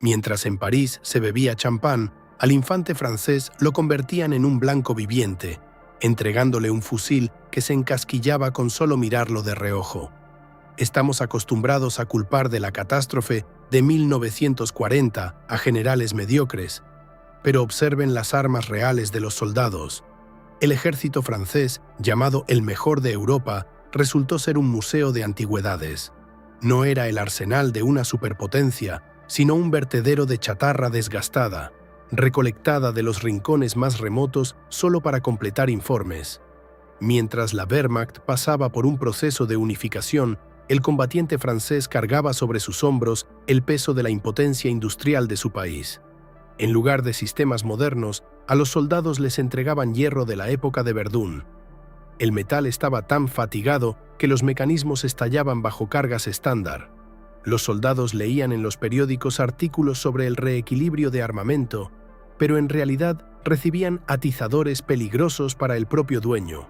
Mientras en París se bebía champán, al infante francés lo convertían en un blanco viviente, entregándole un fusil que se encasquillaba con solo mirarlo de reojo. Estamos acostumbrados a culpar de la catástrofe de 1940 a generales mediocres, pero observen las armas reales de los soldados. El ejército francés, llamado el mejor de Europa, resultó ser un museo de antigüedades. No era el arsenal de una superpotencia, sino un vertedero de chatarra desgastada, recolectada de los rincones más remotos solo para completar informes. Mientras la Wehrmacht pasaba por un proceso de unificación, el combatiente francés cargaba sobre sus hombros el peso de la impotencia industrial de su país. En lugar de sistemas modernos, a los soldados les entregaban hierro de la época de Verdún. El metal estaba tan fatigado que los mecanismos estallaban bajo cargas estándar. Los soldados leían en los periódicos artículos sobre el reequilibrio de armamento, pero en realidad recibían atizadores peligrosos para el propio dueño.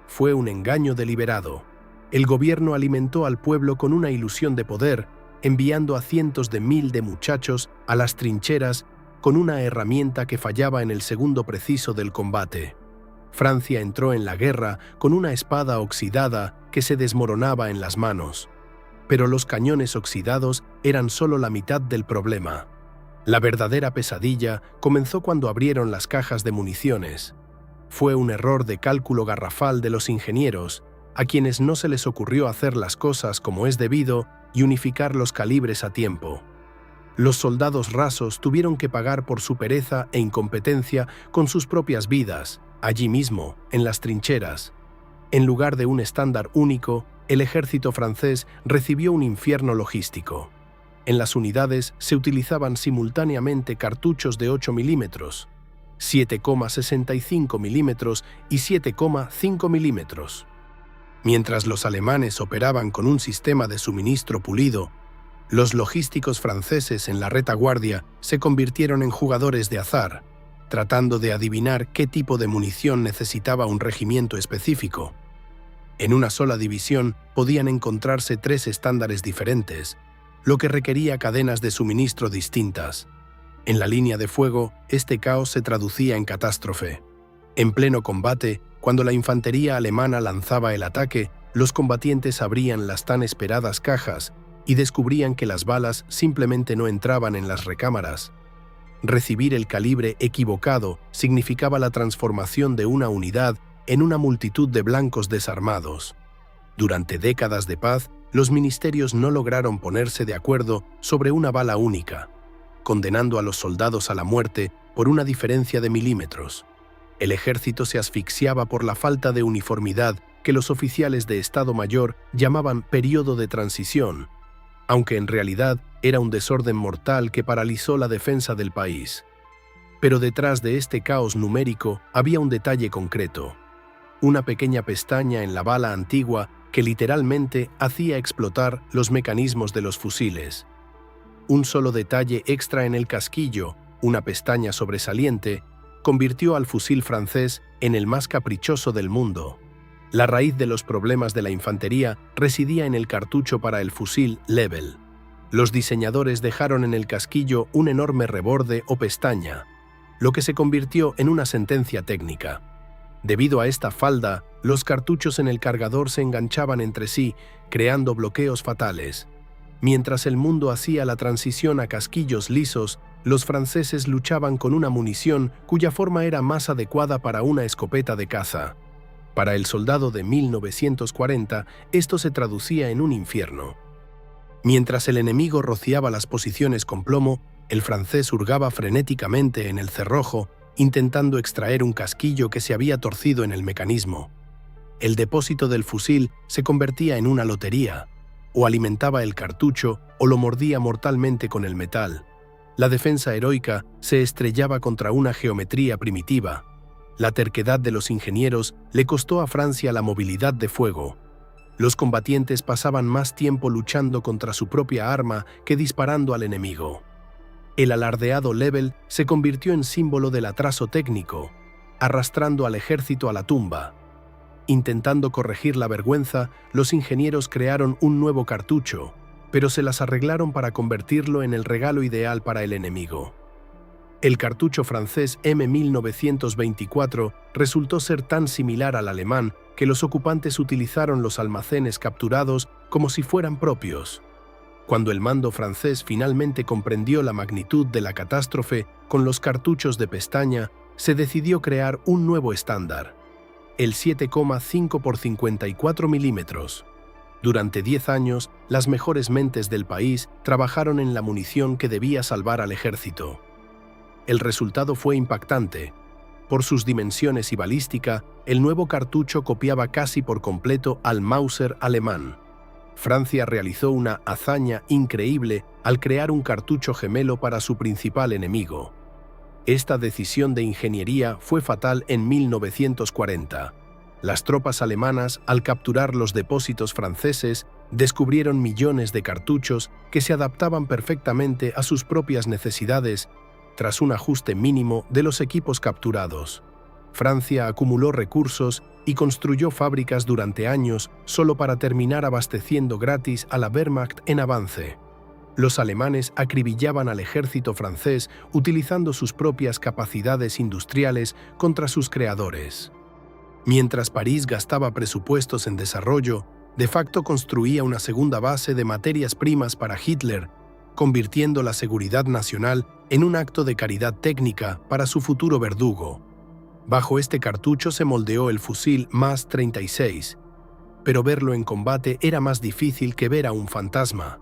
Fue un engaño deliberado. El gobierno alimentó al pueblo con una ilusión de poder, enviando a cientos de miles de muchachos a las trincheras con una herramienta que fallaba en el segundo preciso del combate. Francia entró en la guerra con una espada oxidada que se desmoronaba en las manos. Pero los cañones oxidados eran solo la mitad del problema. La verdadera pesadilla comenzó cuando abrieron las cajas de municiones. Fue un error de cálculo garrafal de los ingenieros, a quienes no se les ocurrió hacer las cosas como es debido y unificar los calibres a tiempo. Los soldados rasos tuvieron que pagar por su pereza e incompetencia con sus propias vidas, allí mismo, en las trincheras. En lugar de un estándar único, el ejército francés recibió un infierno logístico. En las unidades se utilizaban simultáneamente cartuchos de 8 milímetros, 7,65 milímetros y 7,5 milímetros. Mientras los alemanes operaban con un sistema de suministro pulido, los logísticos franceses en la retaguardia se convirtieron en jugadores de azar, tratando de adivinar qué tipo de munición necesitaba un regimiento específico. En una sola división podían encontrarse 3 estándares diferentes, lo que requería cadenas de suministro distintas. En la línea de fuego, este caos se traducía en catástrofe. En pleno combate, cuando la infantería alemana lanzaba el ataque, los combatientes abrían las tan esperadas cajas y descubrían que las balas simplemente no entraban en las recámaras. Recibir el calibre equivocado significaba la transformación de una unidad en una multitud de blancos desarmados. Durante décadas de paz, los ministerios no lograron ponerse de acuerdo sobre una bala única, condenando a los soldados a la muerte por una diferencia de milímetros. El ejército se asfixiaba por la falta de uniformidad que los oficiales de Estado Mayor llamaban periodo de transición, aunque en realidad era un desorden mortal que paralizó la defensa del país. Pero detrás de este caos numérico había un detalle concreto: una pequeña pestaña en la bala antigua que literalmente hacía explotar los mecanismos de los fusiles. Un solo detalle extra en el casquillo, una pestaña sobresaliente, convirtió al fusil francés en el más caprichoso del mundo. La raíz de los problemas de la infantería residía en el cartucho para el fusil Lebel. Los diseñadores dejaron en el casquillo un enorme reborde o pestaña, lo que se convirtió en una sentencia técnica. Debido a esta falda, los cartuchos en el cargador se enganchaban entre sí, creando bloqueos fatales. Mientras el mundo hacía la transición a casquillos lisos, los franceses luchaban con una munición cuya forma era más adecuada para una escopeta de caza. Para el soldado de 1940, esto se traducía en un infierno. Mientras el enemigo rociaba las posiciones con plomo, el francés hurgaba frenéticamente en el cerrojo, intentando extraer un casquillo que se había torcido en el mecanismo. El depósito del fusil se convertía en una lotería. O alimentaba el cartucho o lo mordía mortalmente con el metal. La defensa heroica se estrellaba contra una geometría primitiva. La terquedad de los ingenieros le costó a Francia la movilidad de fuego. Los combatientes pasaban más tiempo luchando contra su propia arma que disparando al enemigo. El alardeado Lebel se convirtió en símbolo del atraso técnico, arrastrando al ejército a la tumba. Intentando corregir la vergüenza, los ingenieros crearon un nuevo cartucho, pero se las arreglaron para convertirlo en el regalo ideal para el enemigo. El cartucho francés M1924 resultó ser tan similar al alemán que los ocupantes utilizaron los almacenes capturados como si fueran propios. Cuando el mando francés finalmente comprendió la magnitud de la catástrofe con los cartuchos de pestaña, se decidió crear un nuevo estándar, el 7,5 x 54 milímetros. Durante 10 años, las mejores mentes del país trabajaron en la munición que debía salvar al ejército. El resultado fue impactante. Por sus dimensiones y balística, el nuevo cartucho copiaba casi por completo al Mauser alemán. Francia realizó una hazaña increíble al crear un cartucho gemelo para su principal enemigo. Esta decisión de ingeniería fue fatal en 1940. Las tropas alemanas, al capturar los depósitos franceses, descubrieron millones de cartuchos que se adaptaban perfectamente a sus propias necesidades tras un ajuste mínimo de los equipos capturados. Francia acumuló recursos y construyó fábricas durante años solo para terminar abasteciendo gratis a la Wehrmacht en avance. Los alemanes acribillaban al ejército francés utilizando sus propias capacidades industriales contra sus creadores. Mientras París gastaba presupuestos en desarrollo, de facto construía una segunda base de materias primas para Hitler, convirtiendo la seguridad nacional en un acto de caridad técnica para su futuro verdugo. Bajo este cartucho se moldeó el fusil MAS-36, pero verlo en combate era más difícil que ver a un fantasma.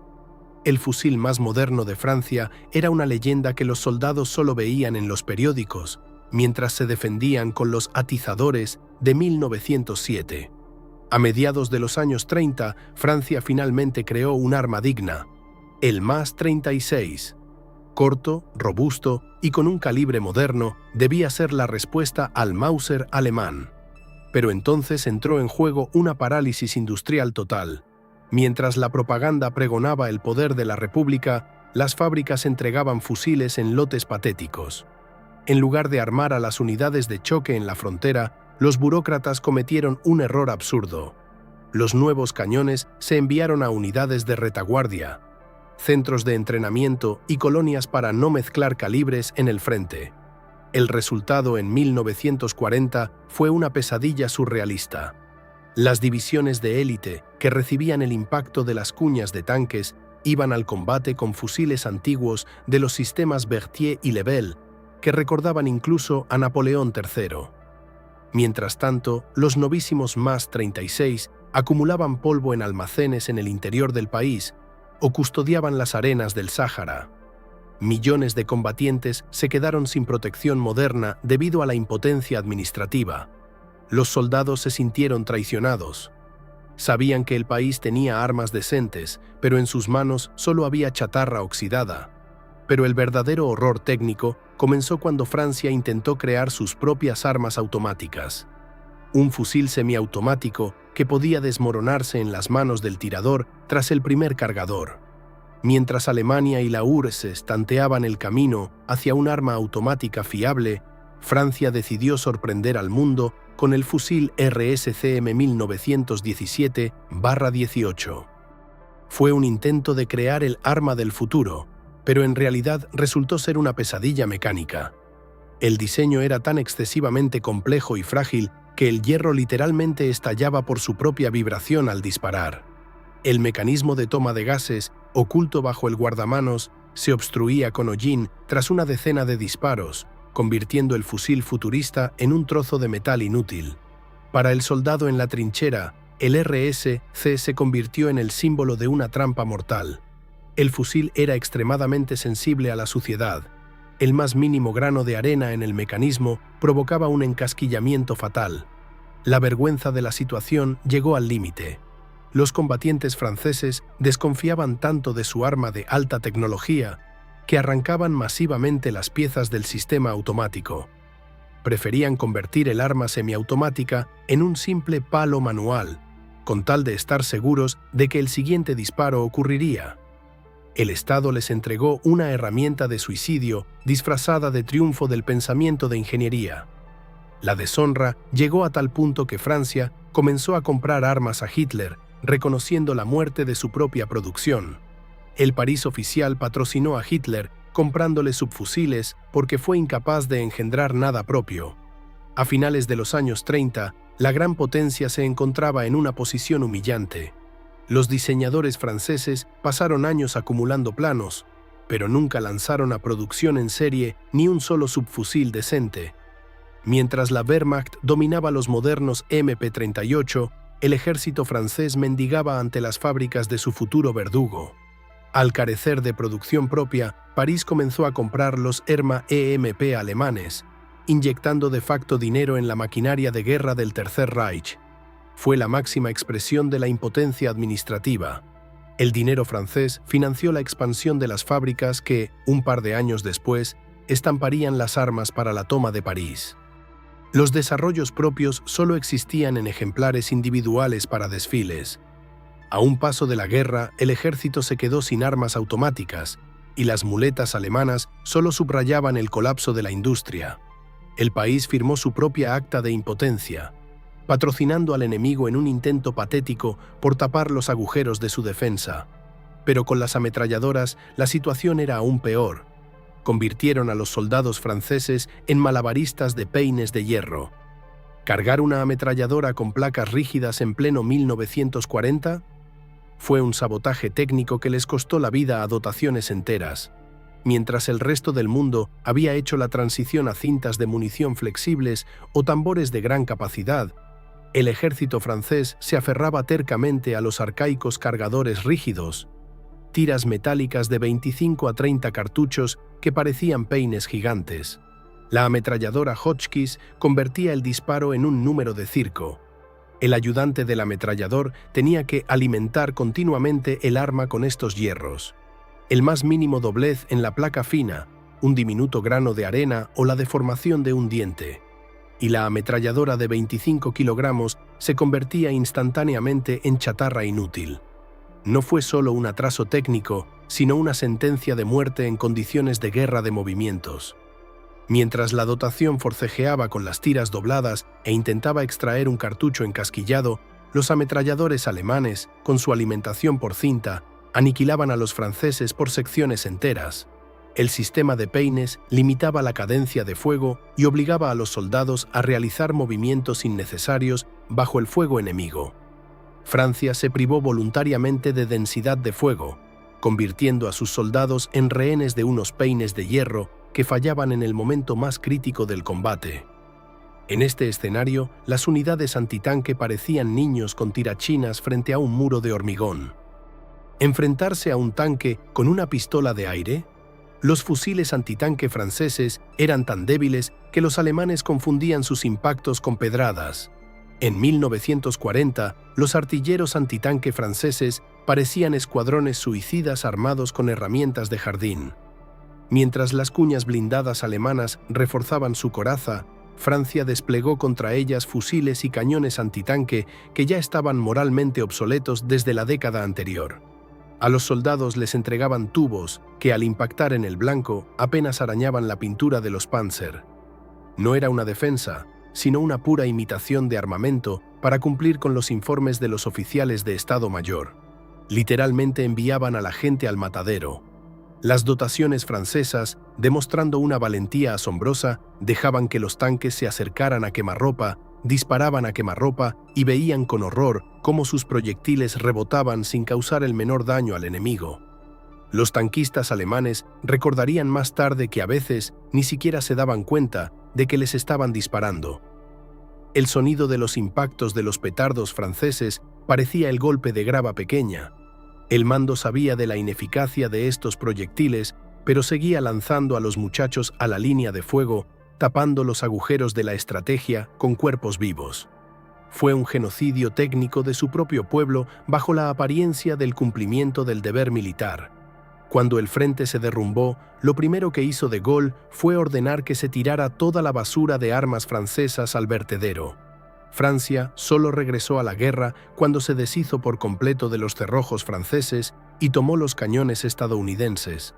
El fusil más moderno de Francia era una leyenda que los soldados solo veían en los periódicos, mientras se defendían con los atizadores de 1907. A mediados de los años 30, Francia finalmente creó un arma digna, el MAS-36. Corto, robusto y con un calibre moderno, debía ser la respuesta al Mauser alemán. Pero entonces entró en juego una parálisis industrial total. Mientras la propaganda pregonaba el poder de la República, las fábricas entregaban fusiles en lotes patéticos. En lugar de armar a las unidades de choque en la frontera, los burócratas cometieron un error absurdo. Los nuevos cañones se enviaron a unidades de retaguardia, centros de entrenamiento y colonias para no mezclar calibres en el frente. El resultado en 1940 fue una pesadilla surrealista. Las divisiones de élite, que recibían el impacto de las cuñas de tanques, iban al combate con fusiles antiguos de los sistemas Berthier y Lebel, que recordaban incluso a Napoleón III. Mientras tanto, los novísimos MAS-36 acumulaban polvo en almacenes en el interior del país o custodiaban las arenas del Sáhara. Millones de combatientes se quedaron sin protección moderna debido a la impotencia administrativa. Los soldados se sintieron traicionados. Sabían que el país tenía armas decentes, pero en sus manos solo había chatarra oxidada. Pero el verdadero horror técnico comenzó cuando Francia intentó crear sus propias armas automáticas. Un fusil semiautomático que podía desmoronarse en las manos del tirador tras el primer cargador. Mientras Alemania y la URSS tanteaban el camino hacia un arma automática fiable, Francia decidió sorprender al mundo con el fusil RSCM 1917-18. Fue un intento de crear el arma del futuro, pero en realidad resultó ser una pesadilla mecánica. El diseño era tan excesivamente complejo y frágil que el hierro literalmente estallaba por su propia vibración al disparar. El mecanismo de toma de gases, oculto bajo el guardamanos, se obstruía con hollín tras una decena de disparos, convirtiendo el fusil futurista en un trozo de metal inútil. Para el soldado en la trinchera, el RSC se convirtió en el símbolo de una trampa mortal. El fusil era extremadamente sensible a la suciedad. El más mínimo grano de arena en el mecanismo provocaba un encasquillamiento fatal. La vergüenza de la situación llegó al límite. Los combatientes franceses desconfiaban tanto de su arma de alta tecnología que arrancaban masivamente las piezas del sistema automático. Preferían convertir el arma semiautomática en un simple palo manual, con tal de estar seguros de que el siguiente disparo ocurriría. El Estado les entregó una herramienta de suicidio disfrazada de triunfo del pensamiento de ingeniería. La deshonra llegó a tal punto que Francia comenzó a comprar armas a Hitler, reconociendo la muerte de su propia producción. El París oficial patrocinó a Hitler comprándole subfusiles porque fue incapaz de engendrar nada propio. A finales de los años 30, la gran potencia se encontraba en una posición humillante. Los diseñadores franceses pasaron años acumulando planos, pero nunca lanzaron a producción en serie ni un solo subfusil decente. Mientras la Wehrmacht dominaba los modernos MP-38, el ejército francés mendigaba ante las fábricas de su futuro verdugo. Al carecer de producción propia, París comenzó a comprar los Erma EMP alemanes, inyectando de facto dinero en la maquinaria de guerra del Tercer Reich. Fue la máxima expresión de la impotencia administrativa. El dinero francés financió la expansión de las fábricas que, un par de años después, estamparían las armas para la toma de París. Los desarrollos propios solo existían en ejemplares individuales para desfiles. A un paso de la guerra, el ejército se quedó sin armas automáticas, y las muletas alemanas solo subrayaban el colapso de la industria. El país firmó su propia acta de impotencia, patrocinando al enemigo en un intento patético por tapar los agujeros de su defensa. Pero con las ametralladoras, la situación era aún peor. Convirtieron a los soldados franceses en malabaristas de peines de hierro. ¿Cargar una ametralladora con placas rígidas en pleno 1940? Fue un sabotaje técnico que les costó la vida a dotaciones enteras. Mientras el resto del mundo había hecho la transición a cintas de munición flexibles o tambores de gran capacidad, el ejército francés se aferraba tercamente a los arcaicos cargadores rígidos, tiras metálicas de 25 a 30 cartuchos que parecían peines gigantes. La ametralladora Hotchkiss convertía el disparo en un número de circo. El ayudante del ametrallador tenía que alimentar continuamente el arma con estos hierros. El más mínimo doblez en la placa fina, un diminuto grano de arena o la deformación de un diente. Y la ametralladora de 25 kilogramos se convertía instantáneamente en chatarra inútil. No fue solo un atraso técnico, sino una sentencia de muerte en condiciones de guerra de movimientos. Mientras la dotación forcejeaba con las tiras dobladas e intentaba extraer un cartucho encasquillado, los ametralladores alemanes, con su alimentación por cinta, aniquilaban a los franceses por secciones enteras. El sistema de peines limitaba la cadencia de fuego y obligaba a los soldados a realizar movimientos innecesarios bajo el fuego enemigo. Francia se privó voluntariamente de densidad de fuego, convirtiendo a sus soldados en rehenes de unos peines de hierro que fallaban en el momento más crítico del combate. En este escenario, las unidades antitanque parecían niños con tirachinas frente a un muro de hormigón. ¿Enfrentarse a un tanque con una pistola de aire? Los fusiles antitanque franceses eran tan débiles que los alemanes confundían sus impactos con pedradas. En 1940, los artilleros antitanque franceses parecían escuadrones suicidas armados con herramientas de jardín. Mientras las cuñas blindadas alemanas reforzaban su coraza, Francia desplegó contra ellas fusiles y cañones antitanque que ya estaban moralmente obsoletos desde la década anterior. A los soldados les entregaban tubos que, al impactar en el blanco, apenas arañaban la pintura de los Panzer. No era una defensa, sino una pura imitación de armamento para cumplir con los informes de los oficiales de Estado Mayor. Literalmente enviaban a la gente al matadero. Las dotaciones francesas, demostrando una valentía asombrosa, dejaban que los tanques se acercaran a quemarropa, disparaban a quemarropa y veían con horror cómo sus proyectiles rebotaban sin causar el menor daño al enemigo. Los tanquistas alemanes recordarían más tarde que a veces ni siquiera se daban cuenta de que les estaban disparando. El sonido de los impactos de los petardos franceses parecía el golpe de grava pequeña. El mando sabía de la ineficacia de estos proyectiles, pero seguía lanzando a los muchachos a la línea de fuego, tapando los agujeros de la estrategia con cuerpos vivos. Fue un genocidio técnico de su propio pueblo bajo la apariencia del cumplimiento del deber militar. Cuando el frente se derrumbó, lo primero que hizo de Gaulle fue ordenar que se tirara toda la basura de armas francesas al vertedero. Francia solo regresó a la guerra cuando se deshizo por completo de los cerrojos franceses y tomó los cañones estadounidenses.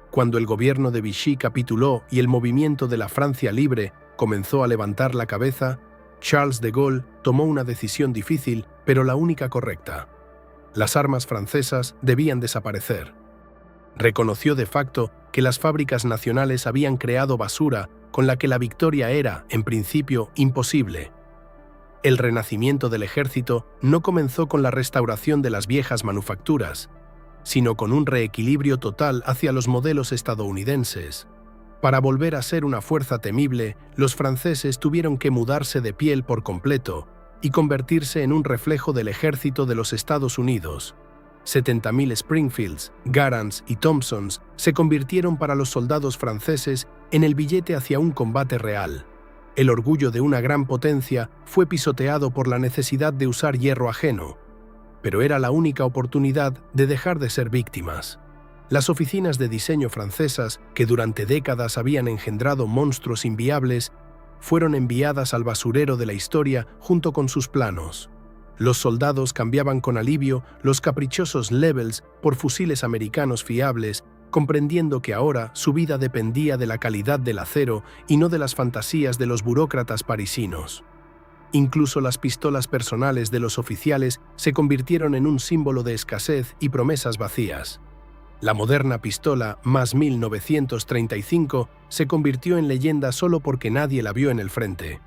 Cuando el gobierno de Vichy capituló y el movimiento de la Francia libre comenzó a levantar la cabeza, Charles de Gaulle tomó una decisión difícil, pero la única correcta. Las armas francesas debían desaparecer. Reconoció de facto que las fábricas nacionales habían creado basura con la que la victoria era, en principio, imposible. El renacimiento del ejército no comenzó con la restauración de las viejas manufacturas, sino con un reequilibrio total hacia los modelos estadounidenses. Para volver a ser una fuerza temible, los franceses tuvieron que mudarse de piel por completo y convertirse en un reflejo del ejército de los Estados Unidos. 70.000 Springfields, Garants y Thompsons se convirtieron para los soldados franceses en el billete hacia un combate real. El orgullo de una gran potencia fue pisoteado por la necesidad de usar hierro ajeno, pero era la única oportunidad de dejar de ser víctimas. Las oficinas de diseño francesas, que durante décadas habían engendrado monstruos inviables, fueron enviadas al basurero de la historia junto con sus planos. Los soldados cambiaban con alivio los caprichosos Levels por fusiles americanos fiables, comprendiendo que ahora su vida dependía de la calidad del acero y no de las fantasías de los burócratas parisinos. Incluso las pistolas personales de los oficiales se convirtieron en un símbolo de escasez y promesas vacías. La moderna pistola Mas 1935 se convirtió en leyenda solo porque nadie la vio en el frente.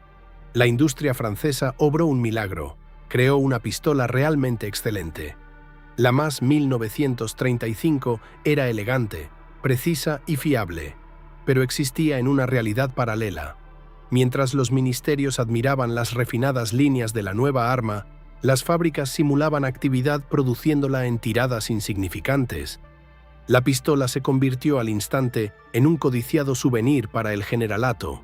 La industria francesa obró un milagro. Creó una pistola realmente excelente. La Mas 1935 era elegante, precisa y fiable, pero existía en una realidad paralela. Mientras los ministerios admiraban las refinadas líneas de la nueva arma, las fábricas simulaban actividad produciéndola en tiradas insignificantes. La pistola se convirtió al instante en un codiciado souvenir para el generalato,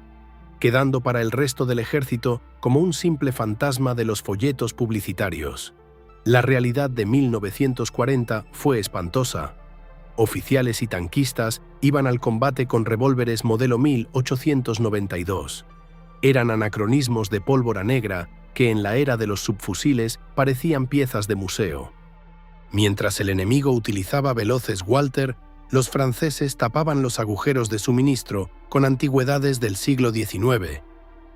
quedando para el resto del ejército como un simple fantasma de los folletos publicitarios. La realidad de 1940 fue espantosa. Oficiales y tanquistas iban al combate con revólveres modelo 1892. Eran anacronismos de pólvora negra que en la era de los subfusiles parecían piezas de museo. Mientras el enemigo utilizaba veloces Walter, los franceses tapaban los agujeros de suministro con antigüedades del siglo XIX.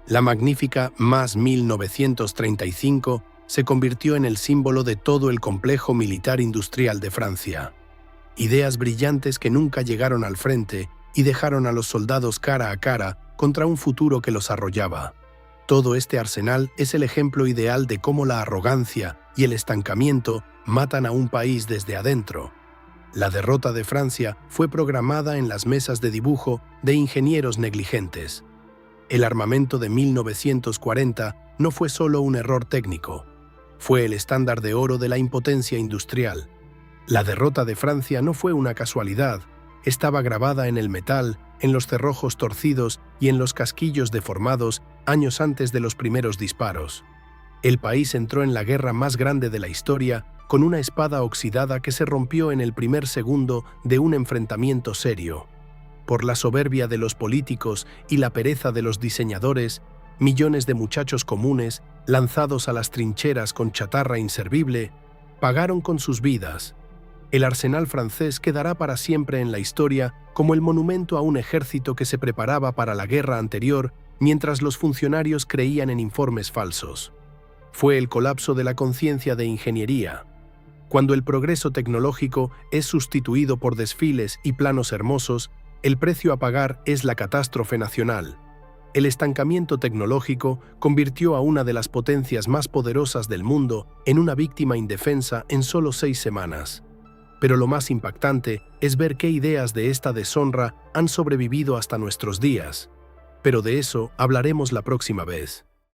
La magnífica Mas 1935 se convirtió en el símbolo de todo el complejo militar industrial de Francia. Ideas brillantes que nunca llegaron al frente y dejaron a los soldados cara a cara contra un futuro que los arrollaba. Todo este arsenal es el ejemplo ideal de cómo la arrogancia y el estancamiento matan a un país desde adentro. La derrota de Francia fue programada en las mesas de dibujo de ingenieros negligentes. El armamento de 1940 no fue solo un error técnico, fue el estándar de oro de la impotencia industrial. La derrota de Francia no fue una casualidad, estaba grabada en el metal, en los cerrojos torcidos y en los casquillos deformados años antes de los primeros disparos. El país entró en la guerra más grande de la historia con una espada oxidada que se rompió en el primer segundo de un enfrentamiento serio. Por la soberbia de los políticos y la pereza de los diseñadores, millones de muchachos comunes, lanzados a las trincheras con chatarra inservible, pagaron con sus vidas. El arsenal francés quedará para siempre en la historia como el monumento a un ejército que se preparaba para la guerra anterior mientras los funcionarios creían en informes falsos. Fue el colapso de la conciencia de ingeniería. Cuando el progreso tecnológico es sustituido por desfiles y planos hermosos, el precio a pagar es la catástrofe nacional. El estancamiento tecnológico convirtió a una de las potencias más poderosas del mundo en una víctima indefensa en solo 6 semanas. Pero lo más impactante es ver qué ideas de esta deshonra han sobrevivido hasta nuestros días. Pero de eso hablaremos la próxima vez.